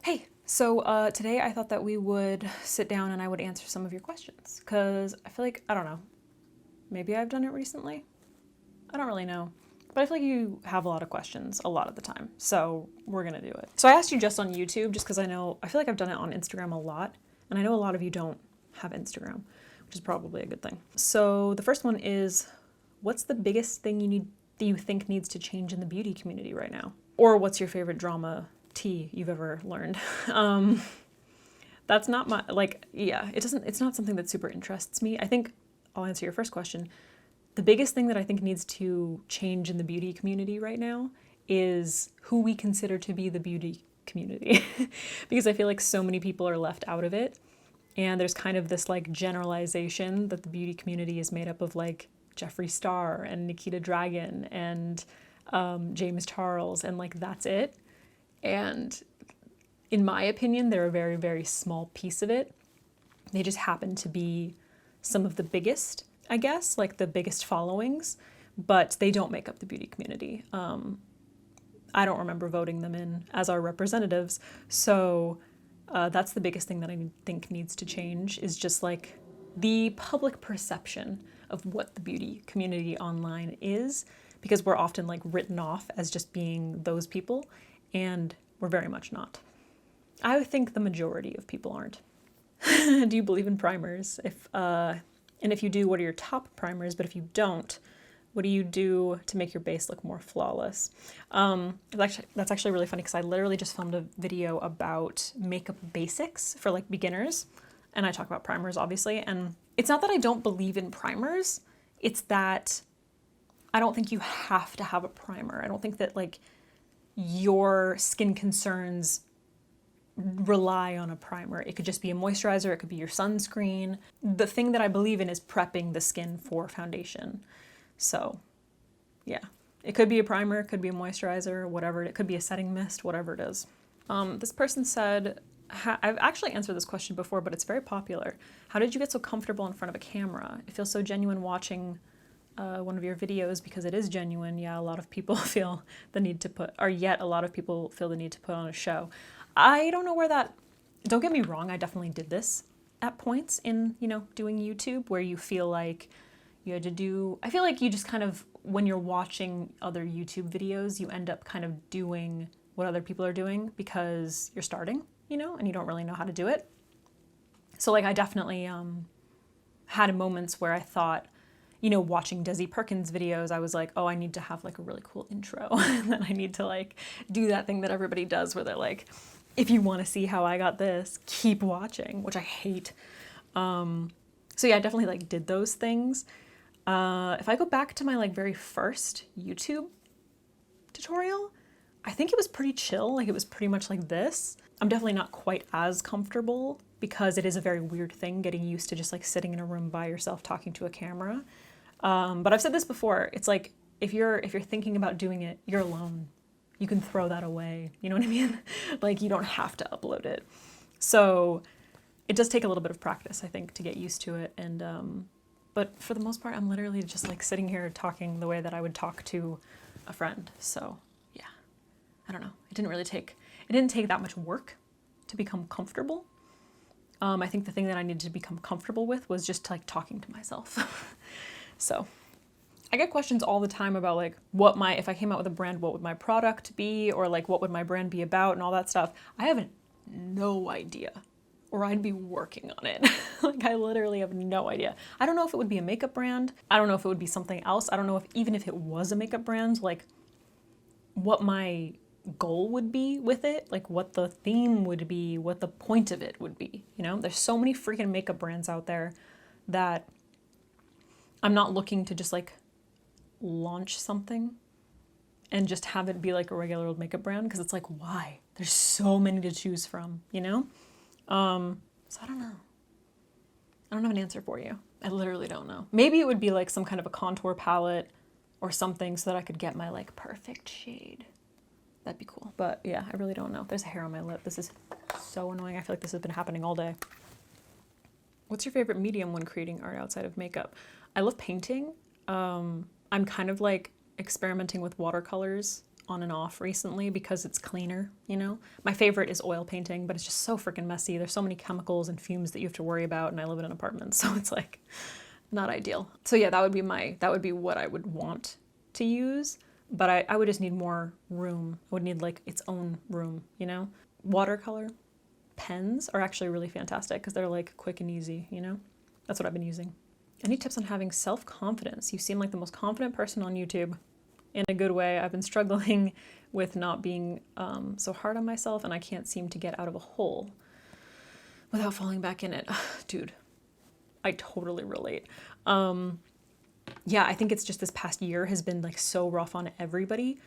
Hey, so today I thought that we would sit down and I would answer some of your questions because I feel like, I don't know, maybe I've done it recently. I don't really know. But I feel like you have a lot of questions a lot of the time. So we're going to do it. So I asked you just on YouTube just because I feel like I've done it on Instagram a lot. And I know a lot of you don't have Instagram, which is probably a good thing. So the first one is, what's the biggest thing that you think needs to change in the beauty community right now? Or what's your favorite drama tea you've ever learned? That's not my, it's not something that super interests me. I think I'll answer your first question. The biggest thing that I think needs to change in the beauty community right now is who we consider to be the beauty community. Because I feel like so many people are left out of it. And there's kind of this like generalization that the beauty community is made up of like Jeffree Star and Nikita Dragun and James Charles, and like that's it. And in my opinion, they're a very, very small piece of it. They just happen to be some of the biggest, I guess, like the biggest followings, but they don't make up the beauty community. I don't remember voting them in as our representatives. So that's the biggest thing that I think needs to change, is just like the public perception of what the beauty community online is, because we're often like written off as just being those people, and we're very much not. I think the majority of people aren't. Do you believe in primers? And if you do, what are your top primers? But if you don't, what do you do to make your base look more flawless? That's actually really funny because I literally just filmed a video about makeup basics for like beginners. And I talk about primers, obviously. And it's not that I don't believe in primers. It's that I don't think you have to have a primer. I don't think that like your skin concerns rely on a primer. It could just be a moisturizer, it could be your sunscreen. The thing that I believe in is prepping the skin for foundation. So yeah, it could be a primer, it could be a moisturizer, whatever, it could be a setting mist, whatever it is. This person said, I've actually answered this question before, but it's very popular. How did you get so comfortable in front of a camera? It feels so genuine watching one of your videos, because it is genuine. Yeah, a lot of people feel the need to put on a show. I don't know where that, don't get me wrong, I definitely did this at points in, doing YouTube, where you feel like you had to do, I feel like you just kind of, when you're watching other YouTube videos, you end up kind of doing what other people are doing because you're starting, and you don't really know how to do it. So like I definitely had moments where I thought, watching Desi Perkins videos, I was like, oh, I need to have like a really cool intro. And then I need to like do that thing that everybody does where they're like, if you want to see how I got this, keep watching, which I hate. So yeah, I definitely like did those things. If I go back to my like very first YouTube tutorial, I think it was pretty chill. Like it was pretty much like this. I'm definitely not quite as comfortable because it is a very weird thing getting used to just like sitting in a room by yourself talking to a camera. But I've said this before. It's like if you're thinking about doing it, you're alone. You can throw that away. You know what I mean? Like you don't have to upload it. So it does take a little bit of practice, I think, to get used to it. And but for the most part, I'm literally just like sitting here talking the way that I would talk to a friend. So yeah, I don't know. It didn't take that much work to become comfortable. I think the thing that I needed to become comfortable with was just like talking to myself. So I get questions all the time about like if I came out with a brand, what would my product be? Or like, what would my brand be about and all that stuff. I have no idea, or I'd be working on it. Like I literally have no idea. I don't know if it would be a makeup brand. I don't know if it would be something else. I don't know even if it was a makeup brand, like what my goal would be with it, like what the theme would be, what the point of it would be. There's so many freaking makeup brands out there that I'm not looking to just like launch something and just have it be like a regular old makeup brand, because it's like, why? There's so many to choose from, So I don't know. I don't have an answer for you. I literally don't know. Maybe it would be like some kind of a contour palette or something so that I could get my like perfect shade. That'd be cool. But yeah, I really don't know. There's a hair on my lip. This is so annoying. I feel like this has been happening all day. What's your favorite medium when creating art outside of makeup? I love painting. I'm kind of like experimenting with watercolors on and off recently because it's cleaner, you know? My favorite is oil painting, but it's just so freaking messy. There's so many chemicals and fumes that you have to worry about, and I live in an apartment, so it's like not ideal. So yeah, that would be what I would want to use, but I would just need more room. I would need like its own room, you know? Watercolor pens are actually really fantastic because they're like quick and easy, you know? That's what I've been using. Any tips on having self-confidence? You seem like the most confident person on YouTube in a good way. I've been struggling with not being so hard on myself, and I can't seem to get out of a hole without falling back in it. Dude, I totally relate. Yeah, I think it's just this past year has been like so rough on everybody.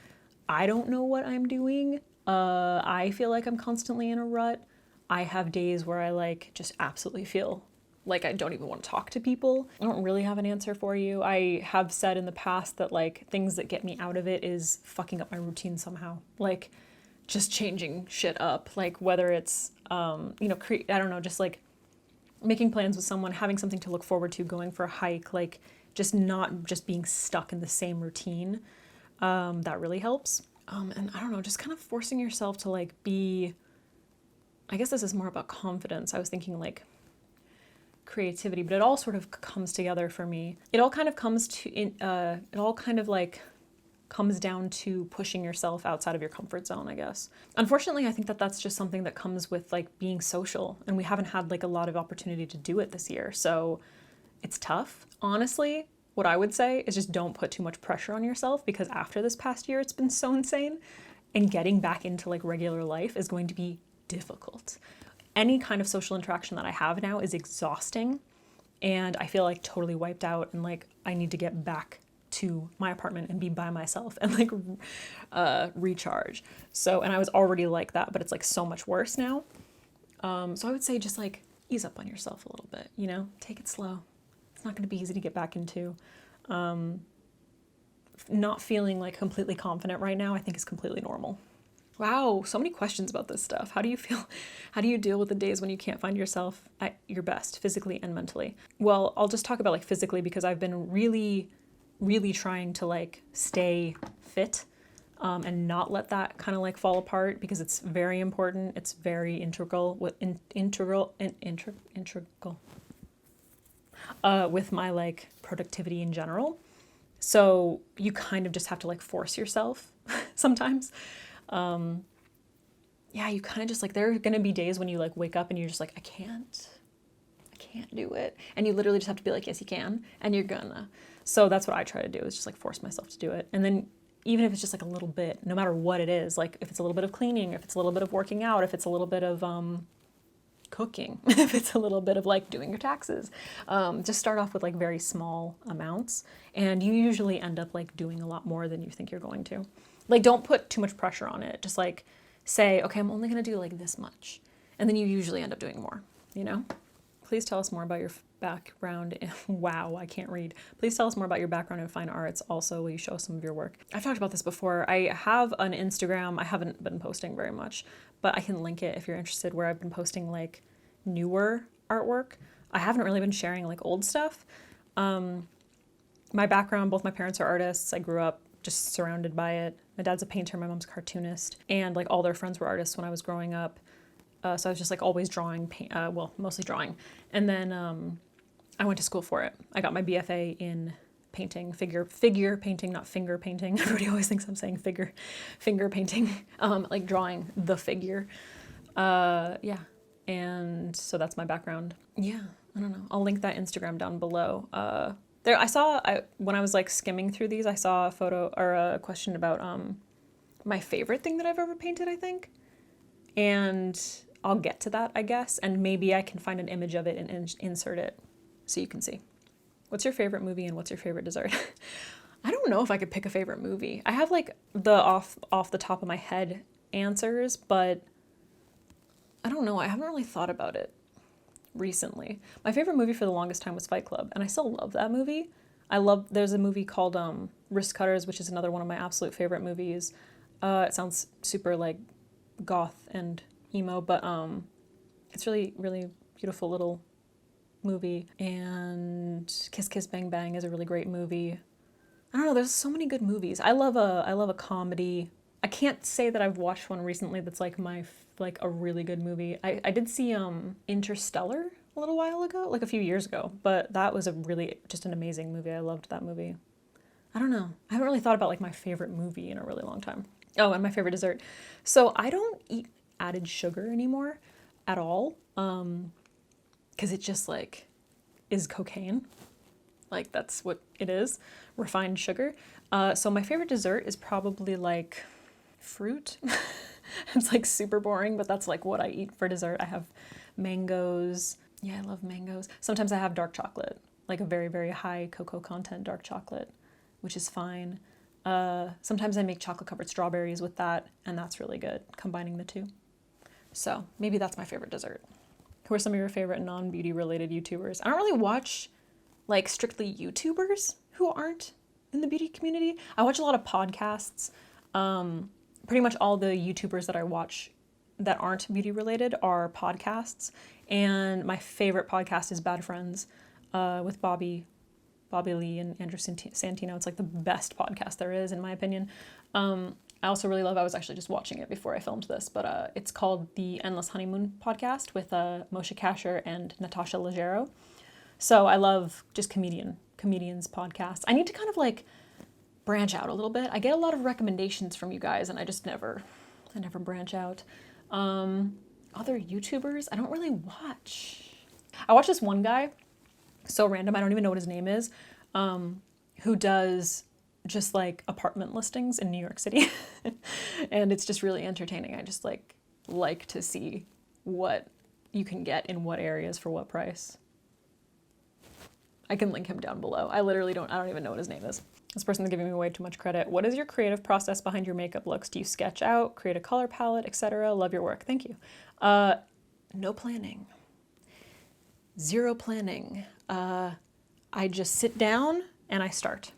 I don't know what I'm doing. I feel like I'm constantly in a rut. I have days where I like just absolutely feel like I don't even want to talk to people. I don't really have an answer for you. I have said in the past that like things that get me out of it is fucking up my routine somehow. Like just changing shit up. Like whether it's, you know, I don't know, just like making plans with someone, having something to look forward to, going for a hike, like just not just being stuck in the same routine. That really helps. And I don't know, just kind of forcing yourself to like be, I guess this is more about confidence. I was thinking like creativity, but it all sort of comes together for me. It all kind of comes to, it all kind of like comes down to pushing yourself outside of your comfort zone, I guess. Unfortunately, I think that that's just something that comes with like being social, and we haven't had like a lot of opportunity to do it this year. So it's tough. Honestly, what I would say is just don't put too much pressure on yourself, because after this past year, it's been so insane, and getting back into like regular life is going to be difficult. Any kind of social interaction that I have now is exhausting, and I feel like totally wiped out, and like I need to get back to my apartment and be by myself and like recharge. So, and I was already like that, but it's like so much worse now. So I would say just like ease up on yourself a little bit, you know, take it slow. It's not going to be easy to get back into. Not feeling like completely confident right now, I think is completely normal. Wow, so many questions about this stuff. How do you feel? How do you deal with the days when you can't find yourself at your best, physically and mentally? Well, I'll just talk about like physically, because I've been really trying to like stay fit and not let that kind of like fall apart, because it's very important. It's very integral with with my like productivity in general. So you kind of just have to like force yourself sometimes. Yeah, you kind of just like, there are going to be days when you like wake up and you're just like, I can't do it. And you literally just have to be like, yes, you can. And you're gonna. So that's what I try to do, is just like force myself to do it. And then even if it's just like a little bit, no matter what it is, like if it's a little bit of cleaning, if it's a little bit of working out, if it's a little bit of cooking, if it's a little bit of like doing your taxes, just start off with like very small amounts. And you usually end up like doing a lot more than you think you're going to. Like, don't put too much pressure on it. Just like say, okay, I'm only going to do like this much. And then you usually end up doing more, you know? Please tell us more about your background. Wow, I can't read. Please tell us more about your background in fine arts. Also, will you show some of your work? I've talked about this before. I have an Instagram. I haven't been posting very much, but I can link it if you're interested, where I've been posting like newer artwork. I haven't really been sharing like old stuff. My background, both my parents are artists. I grew up just surrounded by it. My dad's a painter, my mom's a cartoonist, and like all their friends were artists when I was growing up. So I was just like always drawing, well, mostly drawing. And then I went to school for it. I got my BFA in painting, figure painting, not finger painting. Everybody always thinks I'm saying finger painting, like drawing the figure. Yeah. And so that's my background. Yeah, I don't know. I'll link that Instagram down below. When I was like skimming through these, I saw a photo or a question about my favorite thing that I've ever painted, I think. And I'll get to that, I guess, and maybe I can find an image of it and insert it so you can see. What's your favorite movie and what's your favorite dessert? I don't know if I could pick a favorite movie. I have like the off the top of my head answers, but I don't know. I haven't really thought about it recently. My favorite movie for the longest time was Fight Club, and I still love that movie. There's a movie called Wrist Cutters, which is another one of my absolute favorite movies. It sounds super like goth and emo, but it's really, really beautiful little movie. And Kiss Kiss Bang Bang is a really great movie. I don't know, there's so many good movies. I love a comedy I can't say that I've watched one recently that's like like a really good movie. I did see Interstellar a little while ago, like a few years ago, but that was just an amazing movie. I loved that movie. I don't know. I haven't really thought about like my favorite movie in a really long time. Oh, and my favorite dessert. So I don't eat added sugar anymore at all, because it just like is cocaine. Like that's what it is, refined sugar. So my favorite dessert is probably like fruit. It's like super boring, but that's like what I eat for dessert. I have mangoes. Yeah, I love mangoes. Sometimes I have dark chocolate, like a very, very high cocoa content dark chocolate, which is fine. Sometimes I make chocolate covered strawberries with that, and that's really good, combining the two. So maybe that's my favorite dessert. Who are some of your favorite non-beauty related YouTubers? I don't really watch like strictly YouTubers who aren't in the beauty community. I watch a lot of podcasts. Pretty much all the YouTubers that I watch that aren't beauty related are podcasts. And my favorite podcast is Bad Friends with Bobby Lee and Andrew Santino. It's like the best podcast there is, in my opinion. I also really love, I was actually just watching it before I filmed this, but it's called the Endless Honeymoon podcast with Moshe Kasher and Natasha Leggero. So I love just comedians podcasts. I need to kind of like branch out a little bit. I get a lot of recommendations from you guys and I never branch out. Other YouTubers, I don't really watch. I watch this one guy, so random, I don't even know what his name is, who does just like apartment listings in New York City. And it's just really entertaining. I just like to see what you can get in what areas for what price. I can link him down below. I don't even know what his name is. This person's giving me way too much credit. What is your creative process behind your makeup looks? Do you sketch out, create a color palette, etc.? Love your work. Thank you. No planning. Zero planning. I just sit down and I start.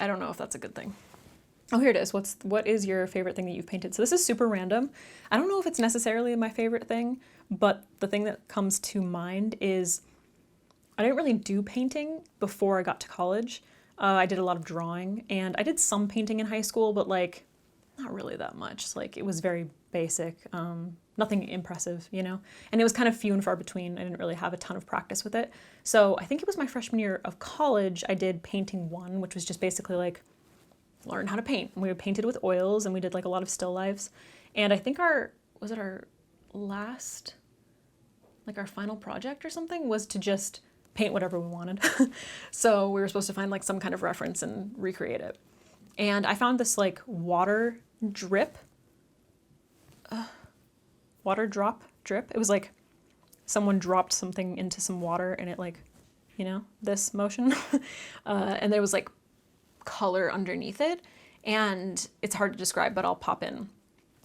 I don't know if that's a good thing. Oh, here it is. What is your favorite thing that you've painted? So this is super random. I don't know if it's necessarily my favorite thing, but the thing that comes to mind is I didn't really do painting before I got to college. I did a lot of drawing and I did some painting in high school, but like not really that much. Like it was very basic, nothing impressive, you know? And it was kind of few and far between. I didn't really have a ton of practice with it. So I think it was my freshman year of college, I did painting one, which was just basically like learn how to paint. And we painted with oils and we did like a lot of still lifes. And I think our last, like our final project or something was to just paint whatever we wanted. So we were supposed to find like some kind of reference and recreate it. And I found this like water drop drip. It was like someone dropped something into some water and it like, you know, this motion. And there was like color underneath it. And it's hard to describe, but I'll pop in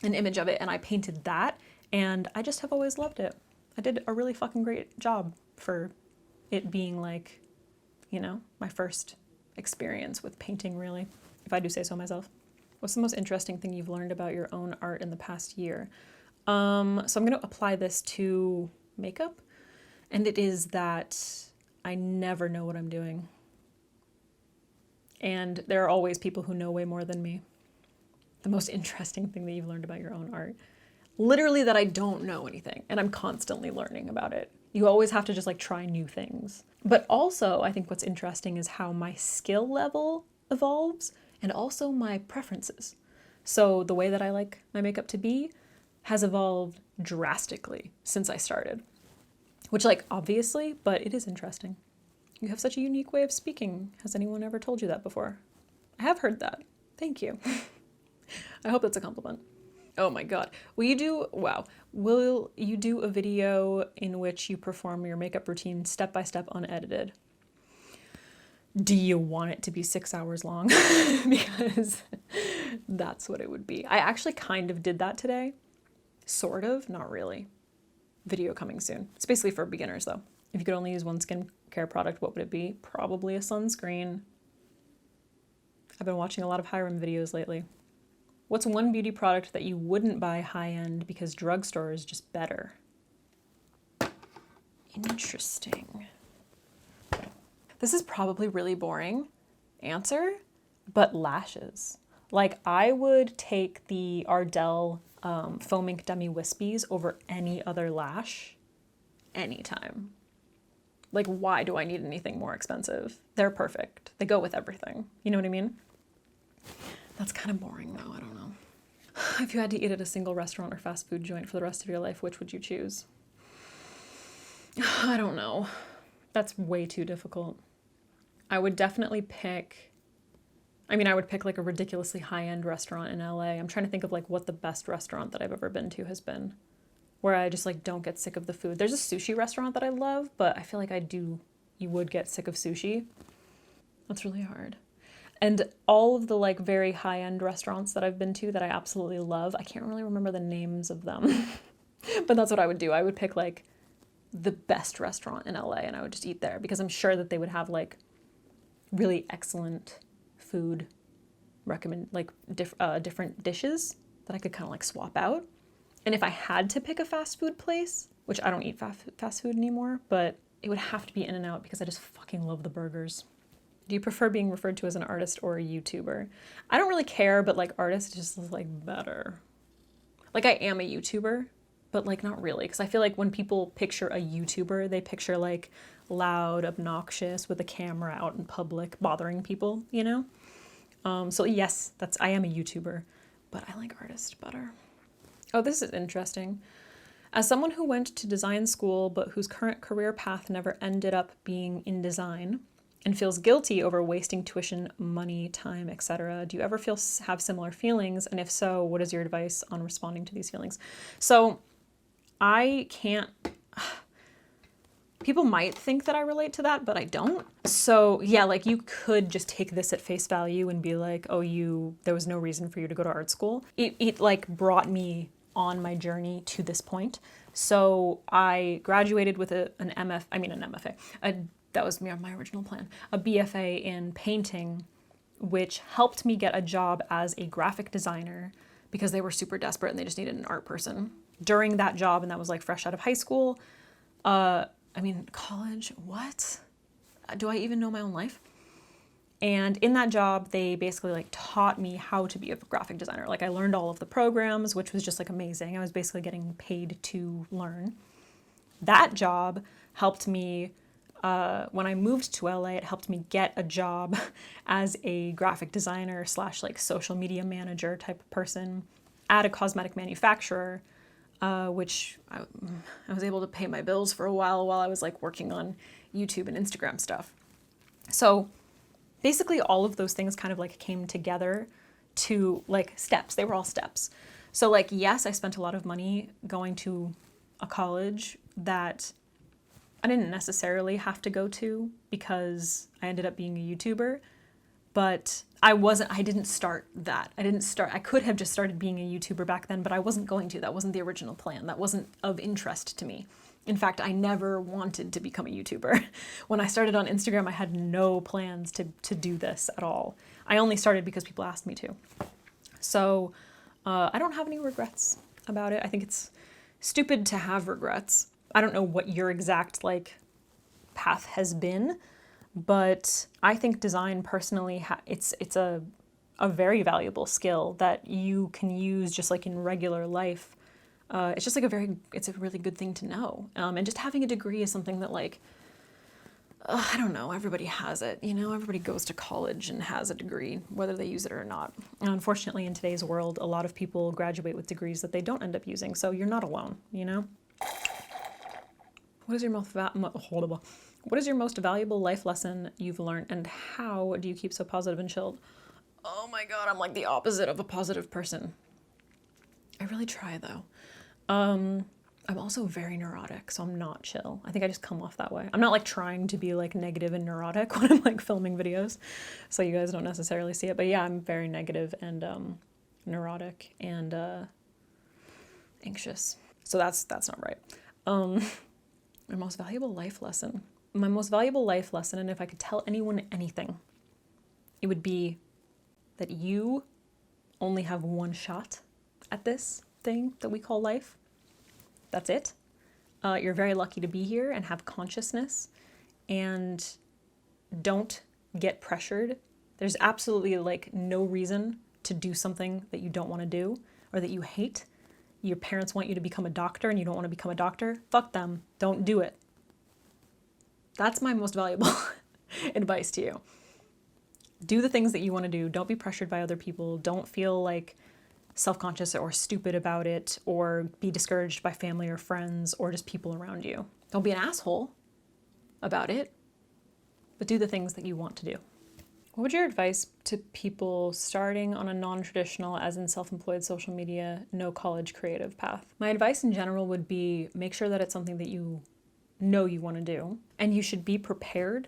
an image of it. And I painted that and I just have always loved it. I did a really fucking great job for it being like, you know, my first experience with painting, really, if I do say so myself. What's the most interesting thing you've learned about your own art in the past year? So I'm going to apply this to makeup, and it is that I never know what I'm doing. And there are always people who know way more than me. The most interesting thing that you've learned about your own art. Literally that I don't know anything, and I'm constantly learning about it. You always have to just like try new things. But also, I think what's interesting is how my skill level evolves and also my preferences. So the way that I like my makeup to be has evolved drastically since I started. Which, like, obviously, but it is interesting. You have such a unique way of speaking. Has anyone ever told you that before? I have heard that. Thank you. I hope that's a compliment. Oh my God. Will you do a video in which you perform your makeup routine step by step unedited? Do you want it to be 6 hours long? Because that's what it would be. I actually kind of did that today. Sort of, not really. Video coming soon. It's basically for beginners though. If you could only use one skincare product, what would it be? Probably a sunscreen. I've been watching a lot of Hiram videos lately. What's one beauty product that you wouldn't buy high-end because drugstore is just better? Interesting. This is probably really boring answer, but lashes. Like, I would take the Ardell Foam Ink Demi Wispies over any other lash anytime. Like, why do I need anything more expensive? They're perfect. They go with everything. You know what I mean? That's kind of boring though, I don't know. If you had to eat at a single restaurant or fast food joint for the rest of your life, which would you choose? I don't know. That's way too difficult. I would definitely pick, I would pick like a ridiculously high-end restaurant in LA. I'm trying to think of like what the best restaurant that I've ever been to has been, where I just like don't get sick of the food. There's a sushi restaurant that I love, but I feel like you would get sick of sushi. That's really hard. And all of the like very high-end restaurants that I've been to that I absolutely love, I can't really remember the names of them, but that's what I would do. I would pick like the best restaurant in LA and I would just eat there because I'm sure that they would have like really excellent food different dishes that I could kind of like swap out. And if I had to pick a fast food place, which I don't eat fast food anymore, but it would have to be In-N-Out because I just fucking love the burgers. Do you prefer being referred to as an artist or a YouTuber? I don't really care, but like artist just is like better. Like I am a YouTuber, but like not really. Because I feel like when people picture a YouTuber, they picture like loud, obnoxious with a camera out in public, bothering people, you know? So yes, I am a YouTuber, but I like artist better. Oh, this is interesting. As someone who went to design school, but whose current career path never ended up being in design, and feels guilty over wasting tuition, money, time, etc. Do you ever have similar feelings? And if so, what is your advice on responding to these feelings? So I can't, people might think that I relate to that, but I don't. So yeah, like you could just take this at face value and be like, oh, there was no reason for you to go to art school. It like brought me on my journey to this point. So I graduated with an MFA, that was my original plan, a BFA in painting, which helped me get a job as a graphic designer because they were super desperate and they just needed an art person. During that job, and that was like fresh out of high school, college, what? Do I even know my own life? And in that job, they basically like taught me how to be a graphic designer. Like I learned all of the programs, which was just like amazing. I was basically getting paid to learn. That job helped me, when I moved to LA, it helped me get a job as a graphic designer / like social media manager type of person at a cosmetic manufacturer, which I was able to pay my bills for a while I was like working on YouTube and Instagram stuff. So basically all of those things kind of like came together to like steps. They were all steps. So like, yes, I spent a lot of money going to a college that I didn't necessarily have to go to because I ended up being a YouTuber, but I didn't start that. I could have just started being a YouTuber back then, but I wasn't going to. That wasn't the original plan. That wasn't of interest to me. In fact, I never wanted to become a YouTuber. When I started on Instagram, I had no plans to do this at all. I only started because people asked me to. So I don't have any regrets about it. I think it's stupid to have regrets. I don't know what your exact like path has been, but I think design personally, it's a very valuable skill that you can use just like in regular life. It's just like it's a really good thing to know. And just having a degree is something that like, I don't know, everybody has it, you know, everybody goes to college and has a degree, whether they use it or not. And unfortunately, in today's world, a lot of people graduate with degrees that they don't end up using. So you're not alone, you know? What is your most valuable life lesson you've learned, and how do you keep so positive and chilled? Oh my God, I'm like the opposite of a positive person. I really try though. I'm also very neurotic, so I'm not chill. I think I just come off that way. I'm not like trying to be like negative and neurotic when I'm like filming videos, so you guys don't necessarily see it. But yeah, I'm very negative and neurotic and anxious. So that's not right. My most valuable life lesson. My most valuable life lesson, and if I could tell anyone anything, it would be that you only have one shot at this thing that we call life. That's it. You're very lucky to be here and have consciousness, and don't get pressured There's absolutely like no reason to do something that you don't want to do or that you hate. Your parents want you to become a doctor and you don't want to become a doctor. Fuck them. Don't do it. That's my most valuable advice to you. Do the things that you want to do. Don't be pressured by other people. Don't feel like self-conscious or stupid about it, or be discouraged by family or friends or just people around you. Don't be an asshole about it, but do the things that you want to do. What would your advice to people starting on a non-traditional, as in self-employed social media, no college creative path? My advice in general would be make sure that it's something that you know you want to do, and you should be prepared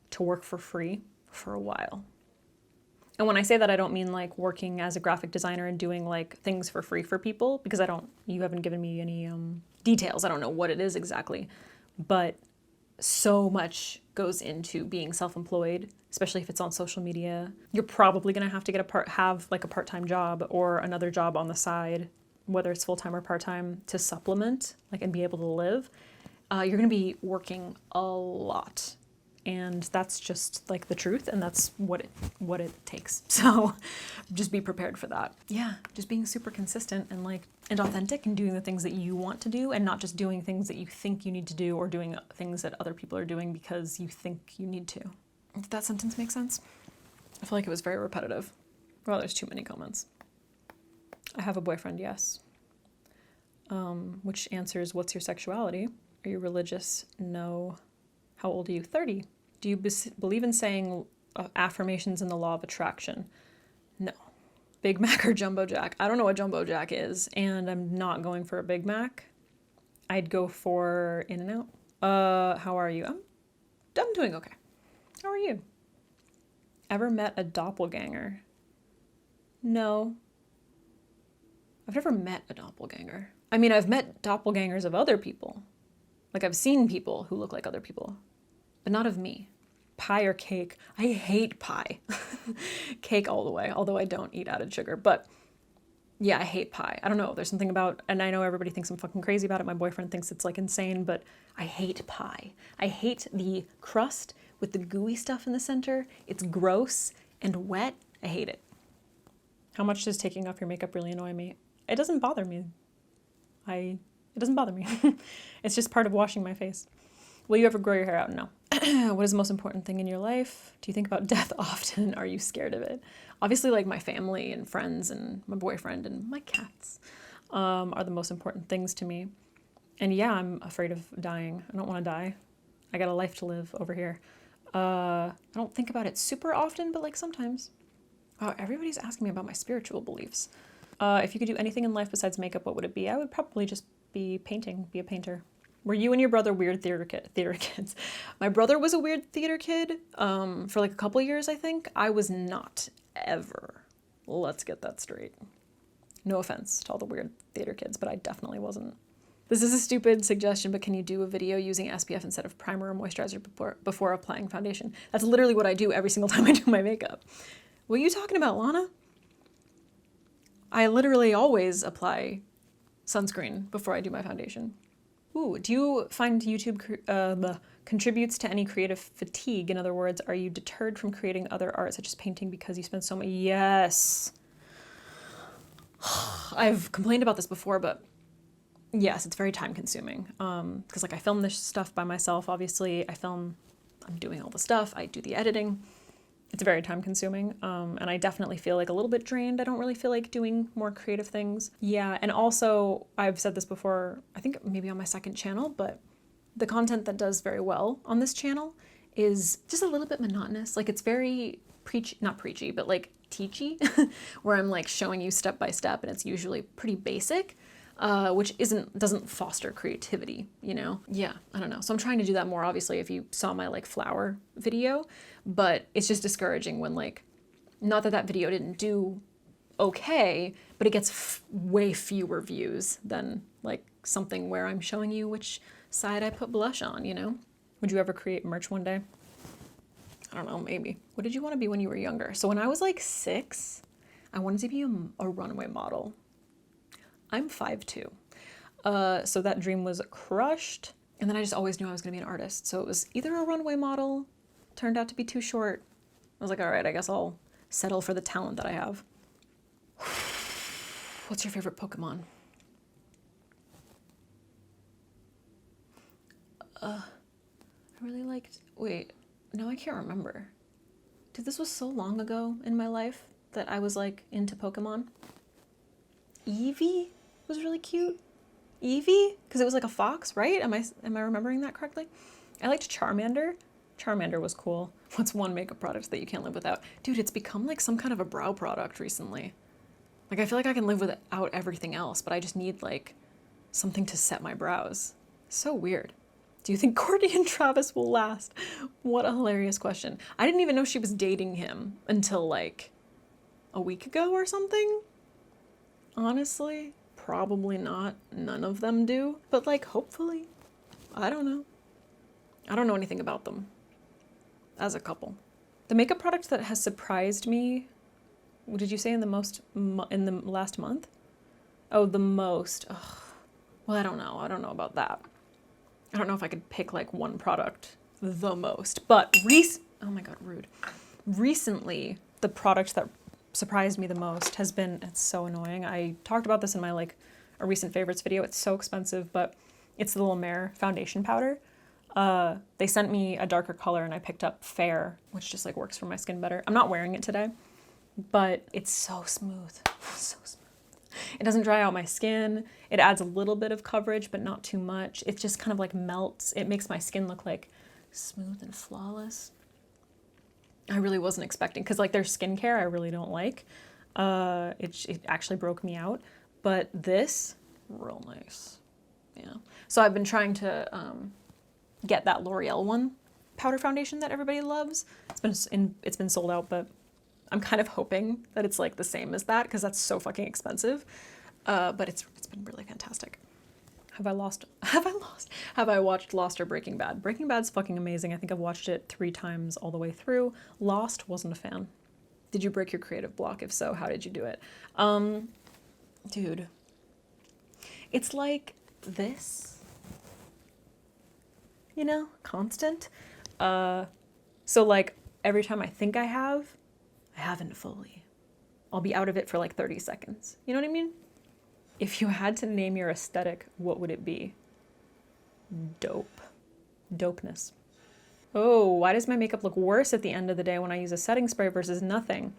to work for free for a while. And when I say that, I don't mean like working as a graphic designer and doing like things for free for people, because you haven't given me any details. I don't know what it is exactly, but so much goes into being self-employed, especially if it's on social media. You're probably going to have to have like a part-time job or another job on the side, whether it's full-time or part-time, to supplement and be able to live. You're going to be working a lot. And that's just like the truth, and that's what it takes. So just be prepared for that. Yeah, just being super consistent and authentic, and doing the things that you want to do, and not just doing things that you think you need to do, or doing things that other people are doing because you think you need to. Did that sentence make sense? I feel like it was very repetitive. Well, there's too many comments. I have a boyfriend, yes. Which answers, what's your sexuality? Are you religious? No. How old are you? 30. Do you believe in saying affirmations in the law of attraction? No. Big Mac or Jumbo Jack? I don't know what Jumbo Jack is, and I'm not going for a Big Mac. I'd go for In-N-Out. How are you? I'm doing okay. How are you? Ever met a doppelganger? No. I've never met a doppelganger. I mean, I've met doppelgangers of other people. Like, I've seen people who look like other people, but not of me. Pie or cake? I hate pie. Cake all the way, although I don't eat added sugar. But yeah, I hate pie. I don't know. There's something about, and I know everybody thinks I'm fucking crazy about it. My boyfriend thinks it's like insane, but I hate pie. I hate the crust with the gooey stuff in the center. It's gross and wet. I hate it. How much does taking off your makeup really annoy me? It doesn't bother me. It doesn't bother me. It's just part of washing my face. Will you ever grow your hair out? No. What is the most important thing in your life? Do you think about death often? Are you scared of it? Obviously, like, my family and friends and my boyfriend and my cats are the most important things to me. And yeah, I'm afraid of dying. I don't want to die. I got a life to live over here. I don't think about it super often, but like sometimes. Oh, everybody's asking me about my spiritual beliefs. If you could do anything in life besides makeup, what would it be? I would probably just be painting, be a painter. Were you and your brother weird theater kids? My brother was a weird theater kid for like a couple years, I think. I was not, ever. Let's get that straight. No offense to all the weird theater kids, but I definitely wasn't. This is a stupid suggestion, but can you do a video using SPF instead of primer or moisturizer before applying foundation? That's literally what I do every single time I do my makeup. What are you talking about, Lana? I literally always apply sunscreen before I do my foundation. Ooh, do you find YouTube contributes to any creative fatigue? In other words, are you deterred from creating other art, such as painting, because you spend so much? Yes. I've complained about this before, but yes, it's very time consuming. Because like I film this stuff by myself, obviously. I'm doing all the stuff. I do the editing. It's very time consuming. And I definitely feel like a little bit drained. I don't really feel like doing more creative things. Yeah. And also, I've said this before, I think maybe on my second channel, but the content that does very well on this channel is just a little bit monotonous. Like, it's very not preachy, but like teachy, where I'm like showing you step by step, and it's usually pretty basic, which doesn't foster creativity, you know? Yeah, I don't know. So I'm trying to do that more, obviously, if you saw my like flower video, but it's just discouraging when like, not that video didn't do okay, but it gets way fewer views than like something where I'm showing you which side I put blush on, you know? Would you ever create merch one day? I don't know, maybe. What did you want to be when you were younger? So when I was like 6, I wanted to be a runway model. I'm 5'2". So that dream was crushed. And then I just always knew I was going to be an artist. So it was either a runway model, turned out to be too short, was like, all right, I guess I'll settle for the talent that I have. What's your favorite Pokemon? I really liked, wait, no, I can't remember. Dude, this was so long ago in my life that I was like into Pokemon. Eevee was really cute. Eevee? Because it was like a fox, right? Am I remembering that correctly? I liked Charmander. Charmander was cool. What's one makeup product that you can't live without? Dude, it's become like some kind of a brow product recently. Like, I feel like I can live without everything else, but I just need like something to set my brows. So weird. Do you think Courtney and Travis will last? What a hilarious question. I didn't even know she was dating him until like a week ago or something. Honestly, probably not. None of them do. But like, hopefully. I don't know. I don't know anything about them as a couple. The makeup product that has surprised me, what did you say in the last month? Oh, the most. Ugh. Well, I don't know. I don't know about that. I don't know if I could pick like one product the most, but oh my God, rude. Recently, the product that surprised me the most has been, it's so annoying. I talked about this in my like a recent favorites video. It's so expensive, but it's the La Mer foundation powder. They sent me a darker color and I picked up Fair, which just like works for my skin better. I'm not wearing it today, but it's so smooth, so smooth. It doesn't dry out my skin. It adds a little bit of coverage, but not too much. It just kind of like melts. It makes my skin look like smooth and flawless. I really wasn't expecting, because like their skincare I really don't like. It actually broke me out, but this, real nice. Yeah. So I've been trying to get that L'Oreal one powder foundation that everybody loves. It's been sold out, but I'm kind of hoping that it's like the same as that, because that's so fucking expensive. But it's been really fantastic. Have I watched Lost or Breaking Bad? Breaking Bad's fucking amazing. I think I've watched it 3 times all the way through. Lost, wasn't a fan. Did you break your creative block? If so, how did you do it? Dude, it's like this, you know, constant. So like every time I think I haven't fully. I'll be out of it for like 30 seconds. You know what I mean? If you had to name your aesthetic, what would it be? Dope. Dopeness. Oh, why does my makeup look worse at the end of the day when I use a setting spray versus nothing?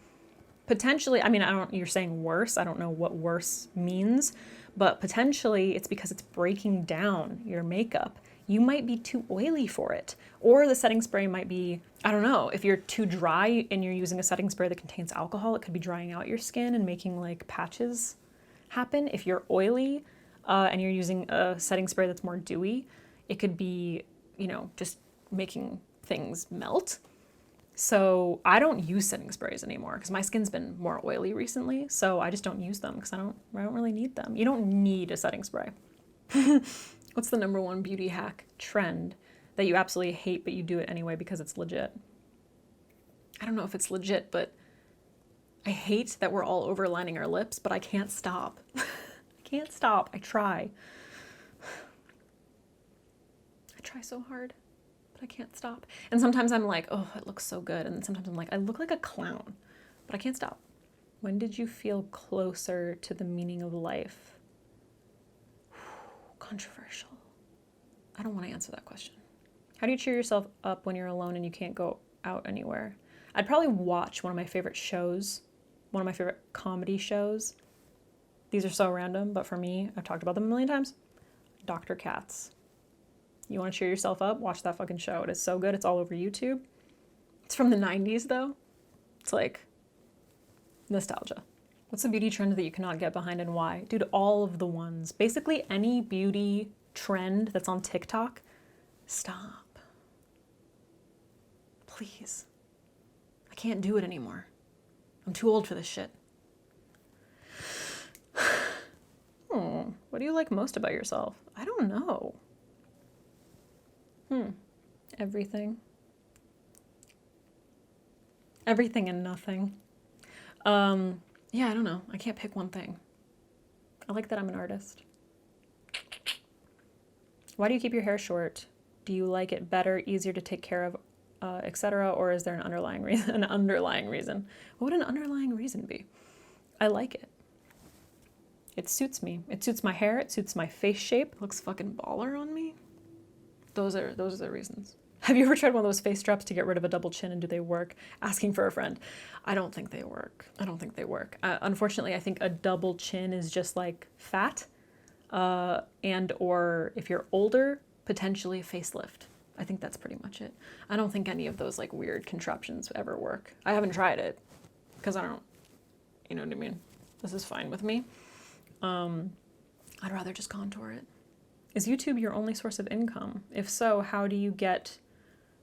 Potentially, I mean, you're saying worse. I don't know what worse means, but potentially it's because it's breaking down your makeup. You might be too oily for it. Or the setting spray might be, I don't know, if you're too dry and you're using a setting spray that contains alcohol, it could be drying out your skin and making like patches happen. If you're oily and you're using a setting spray that's more dewy, it could be, you know, just making things melt. So I don't use setting sprays anymore because my skin's been more oily recently. So I just don't use them because I don't really need them. You don't need a setting spray. What's the number one beauty hack trend that you absolutely hate, but you do it anyway because it's legit? I don't know if it's legit, but I hate that we're all overlining our lips, but I can't stop. I can't stop. I try. I try so hard, but I can't stop. And sometimes I'm like, oh, it looks so good. And then sometimes I'm like, I look like a clown, but I can't stop. When did you feel closer to the meaning of life? Controversial. I don't want to answer that question. How do you cheer yourself up when you're alone and you can't go out anywhere? I'd probably watch one of my favorite shows, one of my favorite comedy shows. These are so random, but for me, I've talked about them a million times. Dr. Katz. You want to cheer yourself up? Watch that fucking show. It is so good. It's all over YouTube. It's from the 90s though. It's like nostalgia. What's the beauty trend that you cannot get behind and why? Dude, all of the ones. Basically any beauty trend that's on TikTok, stop. Please. I can't do it anymore. I'm too old for this shit. What do you like most about yourself? I don't know. Everything. Everything and nothing. Yeah, I don't know. I can't pick one thing. I like that I'm an artist. Why do you keep your hair short? Do you like it better, easier to take care of etc., or is there an underlying reason? An underlying reason. What would an underlying reason be? I like it. It suits me. It suits my hair. It suits my face shape. It looks fucking baller on me. Those are the reasons. Have you ever tried one of those face straps to get rid of a double chin, and do they work? Asking for a friend. I don't think they work. I don't think they work. Unfortunately, I think a double chin is just like fat, and or if you're older, potentially a facelift. I think that's pretty much it. I don't think any of those like weird contraptions ever work. I haven't tried it because I don't, you know what I mean? This is fine with me. I'd rather just contour it. Is YouTube your only source of income? If so, how do you get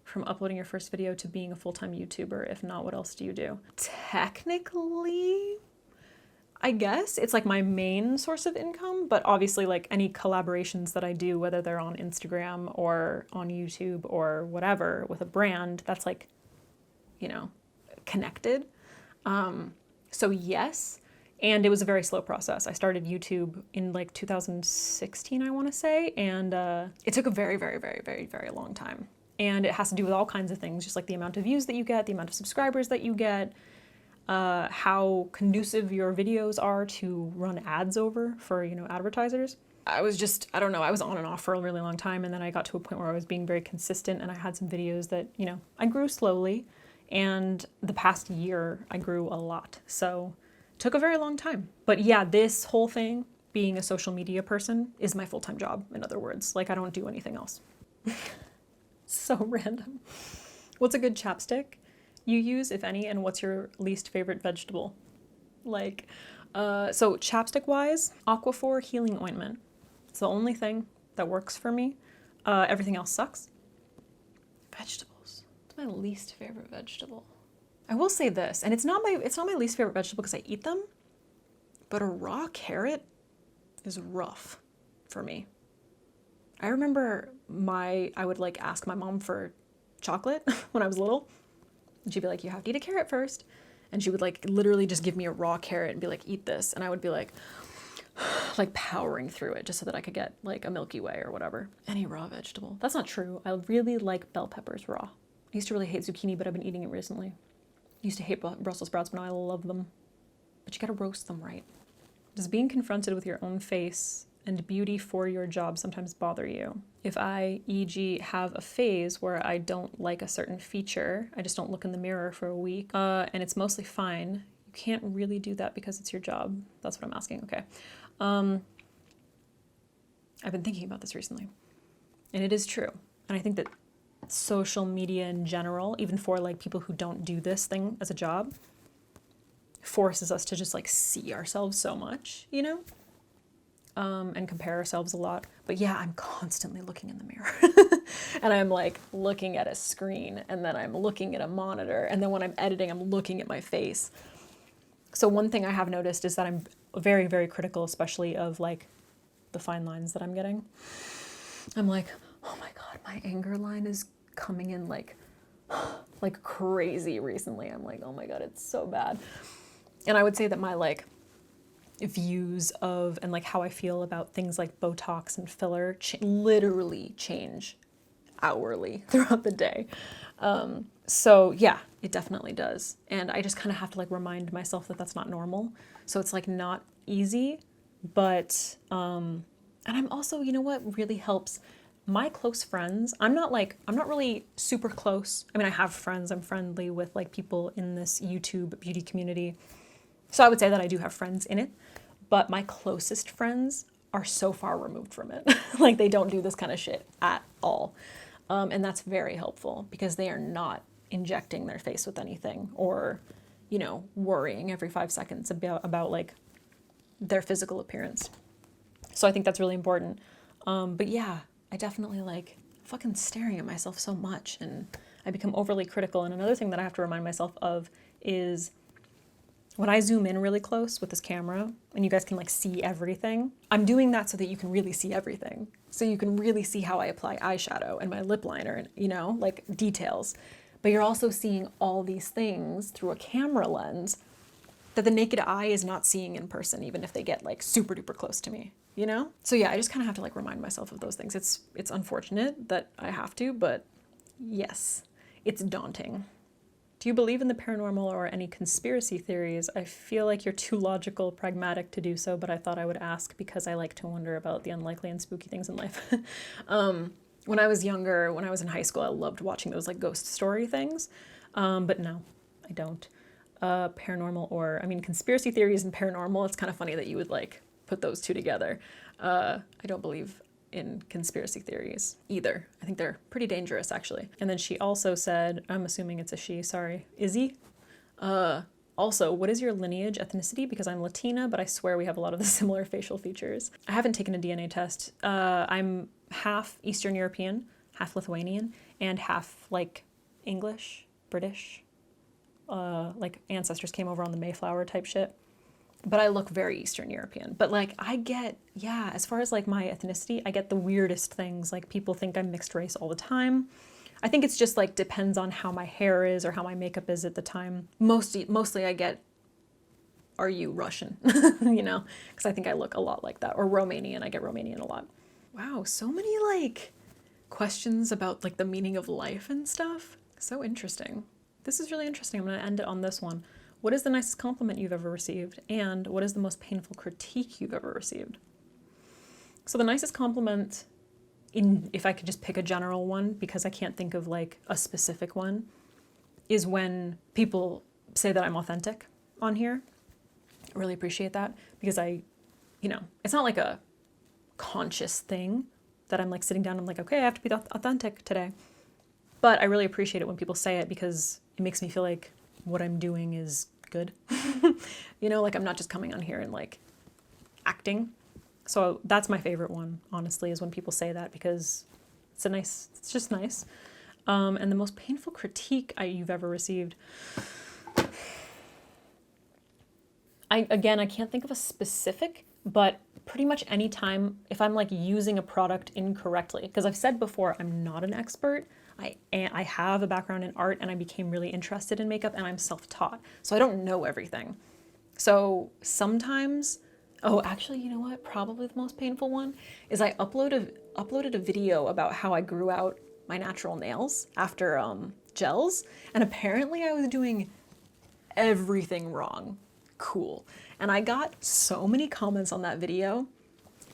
from uploading your first video to being a full-time YouTuber? If not, what else do you do? Technically, I guess it's like my main source of income, but obviously like any collaborations that I do, whether they're on Instagram or on YouTube or whatever with a brand, that's like, you know, connected. So yes, and it was a very slow process. I started YouTube in like 2016, I want to say, and it took a very, very, very, very, very long time. And it has to do with all kinds of things, just like the amount of views that you get, the amount of subscribers that you get, how conducive your videos are to run ads over for, you know, advertisers. I was just, I don't know, I was on and off for a really long time, and then I got to a point where I was being very consistent, and I had some videos that, you know, I grew slowly, and the past year I grew a lot. So it took a very long time. But yeah, this whole thing, being a social media person, is my full-time job, in other words. Like, I don't do anything else. So random. What's a good chapstick you use, if any, and what's your least favorite vegetable? Like, so chapstick wise, Aquaphor healing ointment. It's the only thing that works for me. Everything else sucks. Vegetables. What's my least favorite vegetable? I will say this, and it's not my least favorite vegetable because I eat them, but a raw carrot is rough for me. I remember I would like ask my mom for chocolate when I was little, and she'd be like, you have to eat a carrot first. And she would like literally just give me a raw carrot and be like, eat this. And I would be like powering through it just so that I could get like a Milky Way or whatever. Any raw vegetable. That's not true. I really like bell peppers raw. I used to really hate zucchini, but I've been eating it recently. I used to hate Brussels sprouts, but now I love them. But you gotta roast them right. Does being confronted with your own face and beauty for your job sometimes bother you? If I, e.g., have a phase where I don't like a certain feature, I just don't look in the mirror for a week, and it's mostly fine, you can't really do that because it's your job. That's what I'm asking, okay. I've been thinking about this recently, and it is true. And I think that social media in general, even for like people who don't do this thing as a job, forces us to just like see ourselves so much, you know? And compare ourselves a lot. But yeah, I'm constantly looking in the mirror. And I'm like looking at a screen, and then I'm looking at a monitor, and then when I'm editing, I'm looking at my face. So one thing I have noticed is that I'm very, very critical, especially of like the fine lines that I'm getting. I'm like, oh my God, my anger line is coming in like crazy recently. I'm like, oh my God, it's so bad. And I would say that my like views of and like how I feel about things like Botox and filler literally change hourly throughout the day. So yeah, it definitely does. And I just kind of have to like remind myself that that's not normal. So it's like not easy, but, and I'm also, you know what really helps? My close friends, I'm not really super close. I mean, I have friends, I'm friendly with like people in this YouTube beauty community. So I would say that I do have friends in it, but my closest friends are so far removed from it. Like they don't do this kind of shit at all. And that's very helpful because they are not injecting their face with anything or, you know, worrying every 5 seconds about like their physical appearance. So I think that's really important. But yeah, I definitely like fucking staring at myself so much and I become overly critical. And another thing that I have to remind myself of is when I zoom in really close with this camera and you guys can like see everything, I'm doing that so that you can really see everything. So you can really see how I apply eyeshadow and my lip liner and, you know, like details. But you're also seeing all these things through a camera lens that the naked eye is not seeing in person, even if they get like super duper close to me, you know? So yeah, I just kind of have to like remind myself of those things. It's unfortunate that I have to, but yes, It's daunting. Do you believe in the paranormal or any conspiracy theories? I feel like you're too logical, pragmatic to do so, but I thought I would ask because I like to wonder about the unlikely and spooky things in life. When I was younger, when I was in high school, I loved watching those like ghost story things. But no, I don't. Paranormal or, I mean, conspiracy theories and paranormal, it's kind of funny that you would like put those two together. I don't believe in conspiracy theories either. I think they're pretty dangerous, actually. And then she also said, I'm assuming it's a she, sorry, Izzy. Also, what is your lineage, ethnicity? Because I'm Latina, but I swear we have a lot of the similar facial features. I haven't taken a DNA test. I'm half Eastern European, half Lithuanian, and half like English, British. Like ancestors came over on the Mayflower type shit. But I look very Eastern European. But like I get, yeah, as far as like my ethnicity, I get the weirdest things. Like people think I'm mixed race all the time. I think it's just like depends on how my hair is or how my makeup is at the time. Mostly I get, are you Russian? You know, because I think I look a lot like that. Or Romanian, I get Romanian a lot. Wow, so many like questions about like the meaning of life and stuff. So interesting. This is really interesting. I'm going to end it on this one. What is the nicest compliment you've ever received? And what is the most painful critique you've ever received? So the nicest compliment, if I could just pick a general one, because I can't think of like a specific one, is when people say that I'm authentic on here. I really appreciate that because it's not like a conscious thing that I'm like sitting down and I'm like, okay, I have to be authentic today. But I really appreciate it when people say it because it makes me feel like what I'm doing is good. Like I'm not just coming on here and like acting. So that's my favorite one, honestly, is when people say that because it's just nice. And the most painful critique you've ever received. I can't think of a specific, but pretty much any time if I'm like using a product incorrectly, because I've said before, I'm not an expert. I have a background in art and I became really interested in makeup and I'm self-taught. So I don't know everything. So sometimes, actually, you know what? Probably the most painful one is I uploaded a video about how I grew out my natural nails after gels. And apparently I was doing everything wrong. Cool. And I got so many comments on that video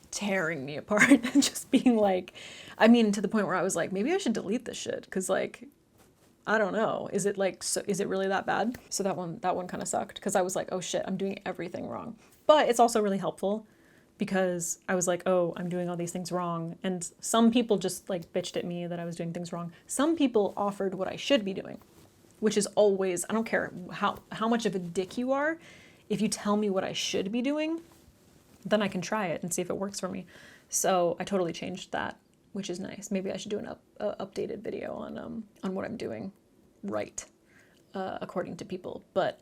tearing me apart and just being like, to the point where I was like, maybe I should delete this shit because like, I don't know, is it really that bad? So that one kind of sucked because I was like, oh shit, I'm doing everything wrong. But it's also really helpful because I was like, oh, I'm doing all these things wrong. And some people just like bitched at me that I was doing things wrong. Some people offered what I should be doing, which is always, I don't care how much of a dick you are, if you tell me what I should be doing, then I can try it and see if it works for me. So I totally changed that, which is nice. Maybe I should do an updated video on what I'm doing right, according to people. But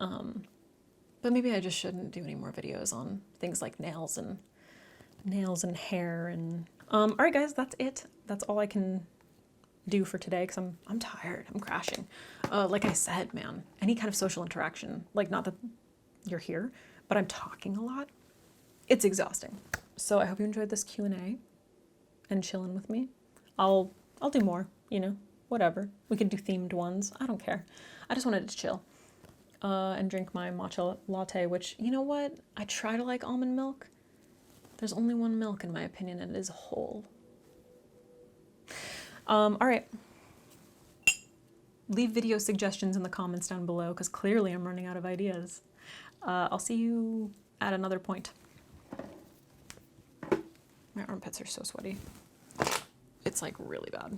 maybe I just shouldn't do any more videos on things like nails and hair and. All right, guys, that's it. That's all I can do for today because I'm tired. I'm crashing. Like I said, man, any kind of social interaction, like not that you're here, but I'm talking a lot. It's exhausting. So I hope you enjoyed this Q&A and chilling with me. I'll do more, whatever. We could do themed ones. I don't care. I just wanted to chill and drink my matcha latte, which, you know what? I try to like almond milk. There's only one milk in my opinion, and it is whole. All right. Leave video suggestions in the comments down below because clearly I'm running out of ideas. I'll see you at another point. My armpits are so sweaty. It's like really bad.